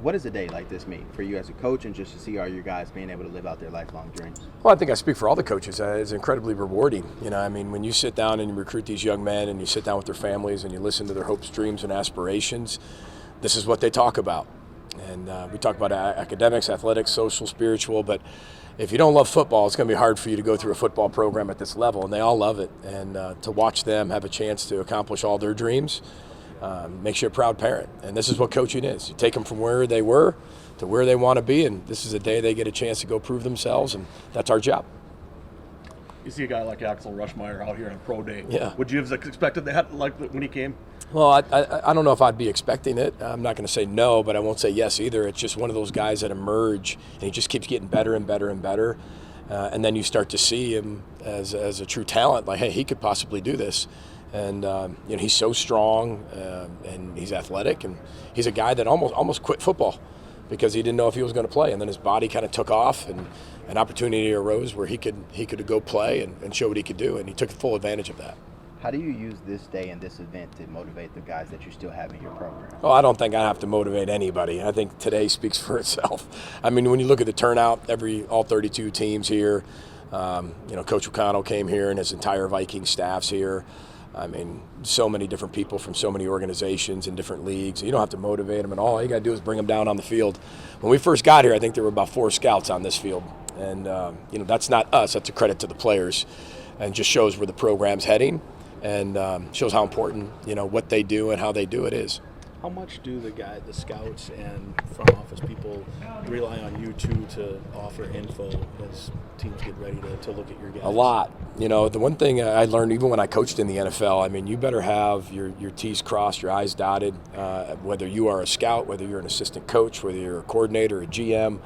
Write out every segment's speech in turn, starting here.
What does a day like this mean for you as a coach, and just to see all your guys being able to live out their lifelong dreams? Well, I think I speak for all the coaches. It's incredibly rewarding. I mean, when you sit down and you recruit these young men and you sit down with their families and you listen to their hopes, dreams, and aspirations, this is what they talk about. And we talk about academics, athletics, social, spiritual, but if you don't love football, it's going to be hard for you to go through a football program at this level, and they all love it. And to watch them have a chance to accomplish all their dreams makes you a proud parent. And this is what coaching is. You take them from where they were to where they want to be, and this is a day they get a chance to go prove themselves, and that's our job. You see a guy like Axel Ruschmeyer out here on a pro day. Yeah. Would you have expected that, like when he came? Well, I don't know if I'd be expecting it. I'm not going to say no, but I won't say yes either. It's just one of those guys that emerge, and he just keeps getting better and better and better. And then you start to see him as a true talent, like, hey, he could possibly do this. And he's so strong, and he's athletic, and he's a guy that almost quit football because he didn't know if he was going to play. And then his body kind of took off, and an opportunity arose where he could go play and show what he could do, and he took full advantage of that. How do you use this day and this event to motivate the guys that you still have in your program? Oh, I don't think I have to motivate anybody. I think today speaks for itself. I mean, when you look at the turnout, all 32 teams here, Coach O'Connell came here and his entire Viking staff's here. I mean, so many different people from so many organizations and different leagues. You don't have to motivate them at all. All you got to do is bring them down on the field. When we first got here, I think there were about 4 scouts on this field. And, that's not us. That's a credit to the players, and just shows where the program's heading, and shows how important, what they do and how they do it is. How much do the scouts and front office people rely on you two to offer info as teams get ready to look at your guys? A lot. The one thing I learned even when I coached in the NFL, I mean, you better have your T's crossed, your I's dotted, whether you are a scout, whether you're an assistant coach, whether you're a coordinator, a GM.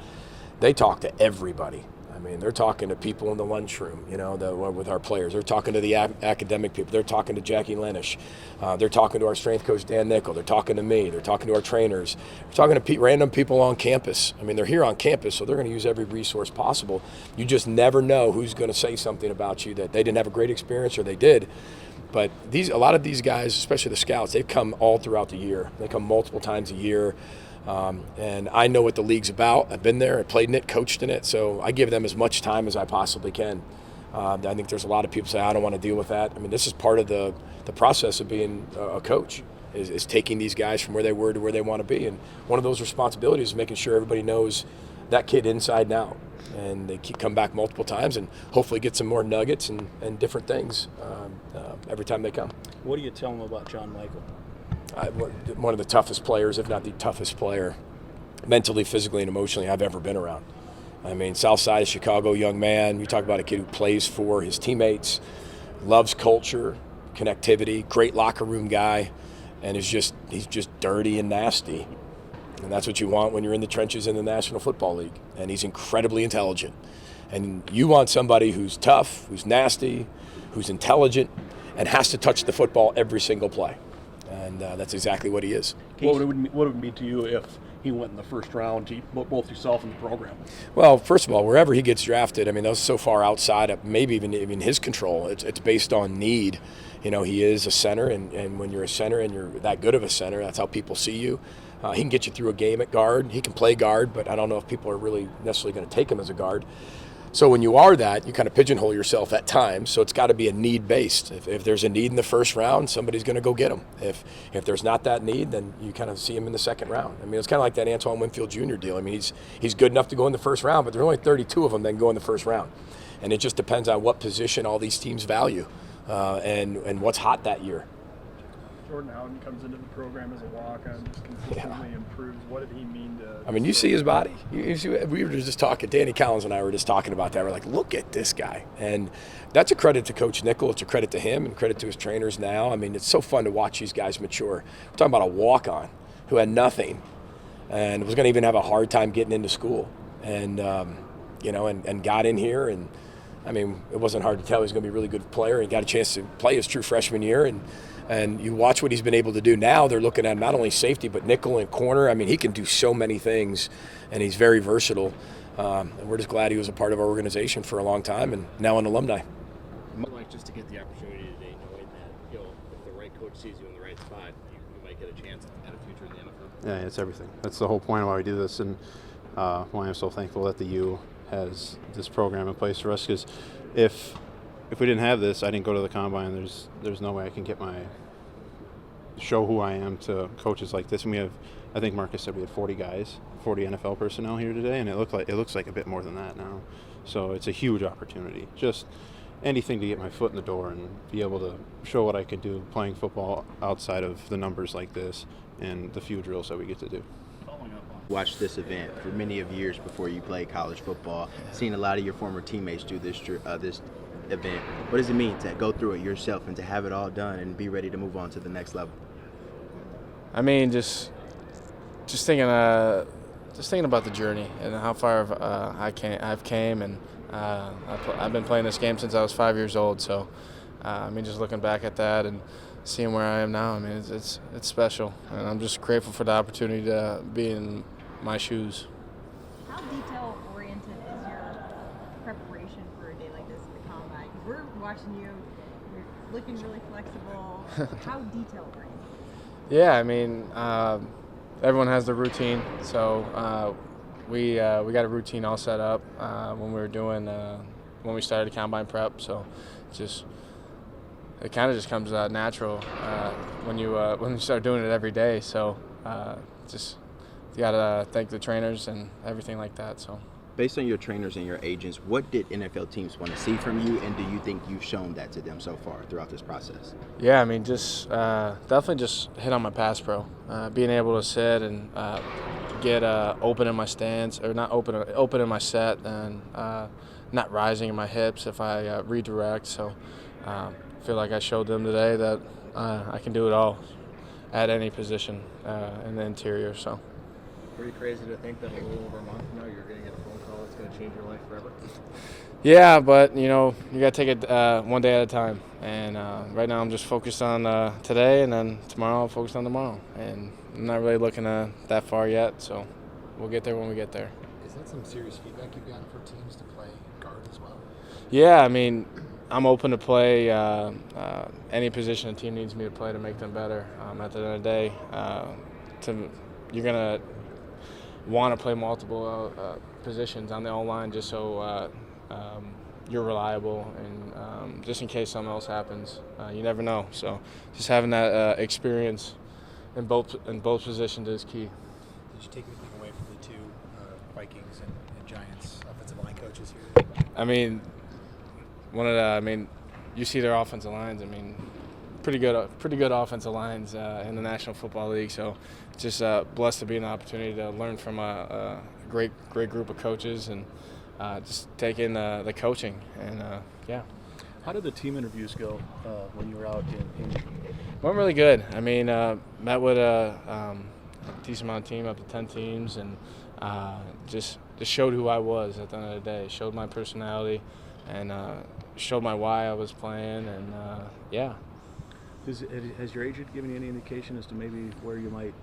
They talk to everybody. I mean, they're talking to people in the lunchroom, with our players. They're talking to the academic people. They're talking to Jackie Lenish. They're talking to our strength coach, Dan Nickel. They're talking to me. They're talking to our trainers. They're talking to random people on campus. I mean, they're here on campus, so they're going to use every resource possible. You just never know who's going to say something about you that they didn't have a great experience or they did. But a lot of these guys, especially the scouts, they've come all throughout the year. They come multiple times a year. And I know what the league's about. I've been there, I played in it, coached in it, so I give them as much time as I possibly can. I think there's a lot of people say, I don't want to deal with that. I mean, this is part of the process of being a coach, is taking these guys from where they were to where they want to be. And one of those responsibilities is making sure everybody knows that kid inside and out. And they come back multiple times and hopefully get some more nuggets and different things every time they come. What do you tell them about John Michael? One of the toughest players, if not the toughest player, mentally, physically, and emotionally I've ever been around. I mean, South Side of Chicago young man. You talk about a kid who plays for his teammates, loves culture, connectivity, great locker room guy, and he's just dirty and nasty. And that's what you want when you're in the trenches in the National Football League. And he's incredibly intelligent. And you want somebody who's tough, who's nasty, who's intelligent, and has to touch the football every single play. And that's exactly what he is. What would it mean to you if he went in the first round to both yourself and the program? Well, first of all, wherever he gets drafted, I mean, that's so far outside of maybe even his control. It's based on need. He is a center, and when you're a center and you're that good of a center, that's how people see you. He can get you through a game at guard. He can play guard, but I don't know if people are really necessarily going to take him as a guard. So when you are that, you kind of pigeonhole yourself at times. So it's got to be a need-based. If there's a need in the first round, somebody's going to go get him. If there's not that need, then you kind of see him in the second round. I mean, it's kind of like that Antoine Winfield Jr. deal. I mean, he's good enough to go in the first round, but there are only 32 of them that can go in the first round. And it just depends on what position all these teams value and what's hot that year. Jordan Howden comes into the program as a walk-on, just consistently improves. What did he mean to? I mean, you see his body. We were just talking. Danny Collins and I were just talking about that. We're like, look at this guy, and that's a credit to Coach Nickel. It's a credit to him and credit to his trainers now. I mean, it's so fun to watch these guys mature. We're talking about a walk-on who had nothing and was going to even have a hard time getting into school, and and got in here, and I mean, it wasn't hard to tell he was going to be a really good player. He got a chance to play his true freshman year, and you watch what he's been able to do now. They're looking at not only safety, but nickel and corner. I mean, he can do so many things, and he's very versatile. And we're just glad he was a part of our organization for a long time and now an alumni. Like just to get the opportunity today, knowing that, if the right coach sees you in the right spot, you might get a chance at a future in the NFL. Yeah, it's everything. That's the whole point of why we do this, and why I'm so thankful that the U has this program in place for us. Because if we didn't have this, I didn't go to the combine. There's no way I can get show who I am to coaches like this. And we have, I think Marcus said we had 40 guys, 40 NFL personnel here today, and it looks like a bit more than that now. So it's a huge opportunity. Just anything to get my foot in the door and be able to show what I can do playing football outside of the numbers like this and the few drills that we get to do. Watched this event for many of years before you played college football. Seen a lot of your former teammates do this event. What does it mean to go through it yourself and to have it all done and be ready to move on to the next level? I mean, just thinking about the journey and how far I've came, and I've been playing this game since I was 5 years old. So, I mean, just looking back at that and seeing where I am now, I mean, it's special, and I'm just grateful for the opportunity to be in my shoes. How detail-oriented is your preparation for a day like this at the combine? Because we're watching you, you're looking really flexible. How detail-oriented? Yeah, I mean, everyone has their routine, so we got a routine all set up when we started combine prep. So it kind of just comes natural when you start doing it every day. So you gotta thank the trainers and everything like that. So. Based on your trainers and your agents, what did NFL teams want to see from you, and do you think you've shown that to them so far throughout this process? Yeah, I mean, definitely just hit on my pass pro. Being able to sit and get open in my stance, or not open in my set, and not rising in my hips if I redirect. So I feel like I showed them today that I can do it all at any position in the interior. So. Pretty crazy to think that a little over a month from now you're going to get a phone call that's going to change your life forever. Yeah, but you got to take it one day at a time. And right now I'm just focused on today, and then tomorrow I'll focus on tomorrow. And I'm not really looking that far yet, so we'll get there when we get there. Is that some serious feedback you've gotten for teams to play guard as well? Yeah, I mean, I'm open to play any position a team needs me to play to make them better. At the end of the day, you're going to want to play multiple positions on the O-line just so you're reliable, and just in case something else happens. You never know. So just having that experience in both positions is key. Did you take anything away from the two Vikings and Giants offensive line coaches here? I mean, you see their offensive lines. I mean, pretty good offensive lines in the National Football League. So just blessed to be an opportunity to learn from a great group of coaches, and just take in the coaching. And yeah. How did the team interviews go when you were out in Went really good. I mean, met with a decent amount of team, up to 10 teams, and just showed who I was at the end of the day. Showed my personality, and showed my why I was playing, and yeah. Has your agent given you any indication as to maybe where you might,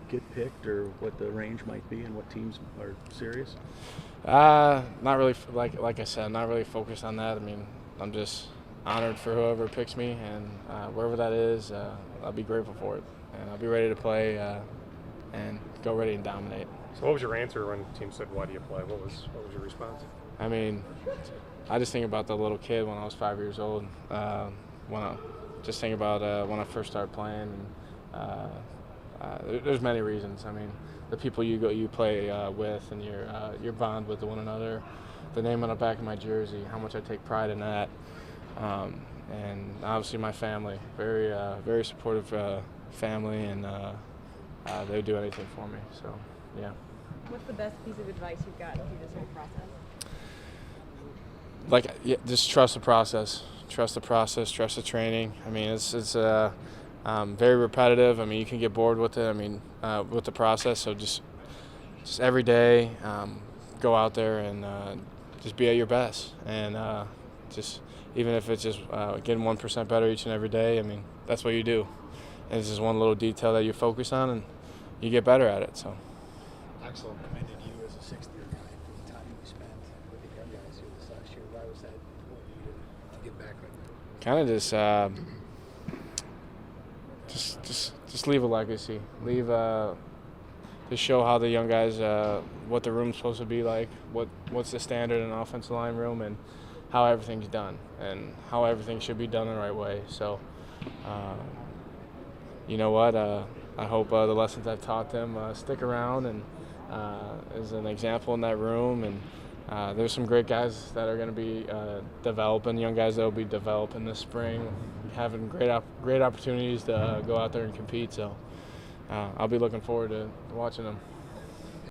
get picked, or what the range might be, and what teams are serious? Not really. Like I said, not really focused on that. I mean, I'm just honored for whoever picks me, and wherever that is, I'll be grateful for it, and I'll be ready to play and go ready and dominate. So, what was your answer when the team said, "Why do you play?" What was your response? I mean, I just think about the little kid when I was 5 years old. Just think about when I first started playing. And, there's many reasons. I mean, the people you play with, and your bond with one another, the name on the back of my jersey, how much I take pride in that, and obviously my family, very supportive family, and they would do anything for me. So, yeah. What's the best piece of advice you've gotten through this whole process? Just trust the process. Trust the process. Trust the training. I mean, it's very repetitive. I mean, you can get bored with it. I mean, with the process. So just every day, go out there and just be at your best. And just even if it's just getting 1% better each and every day. I mean, that's what you do. And it's just one little detail that you focus on, and you get better at it. So. Axel commended you as a sixth-year guy for the time you spent with the young guys here this last year. Why was that important for you to get back right now? Kind of just leave a legacy. Leave to show how the young guys what the room's supposed to be like, what's the standard in an offensive line room, and how everything's done, and how everything should be done the right way. So, you know what? I hope the lessons I've taught them stick around and as an example in that room. And there's some great guys that are going to be developing, young guys that will be developing this spring, having great opportunities to go out there and compete. So I'll be looking forward to watching them.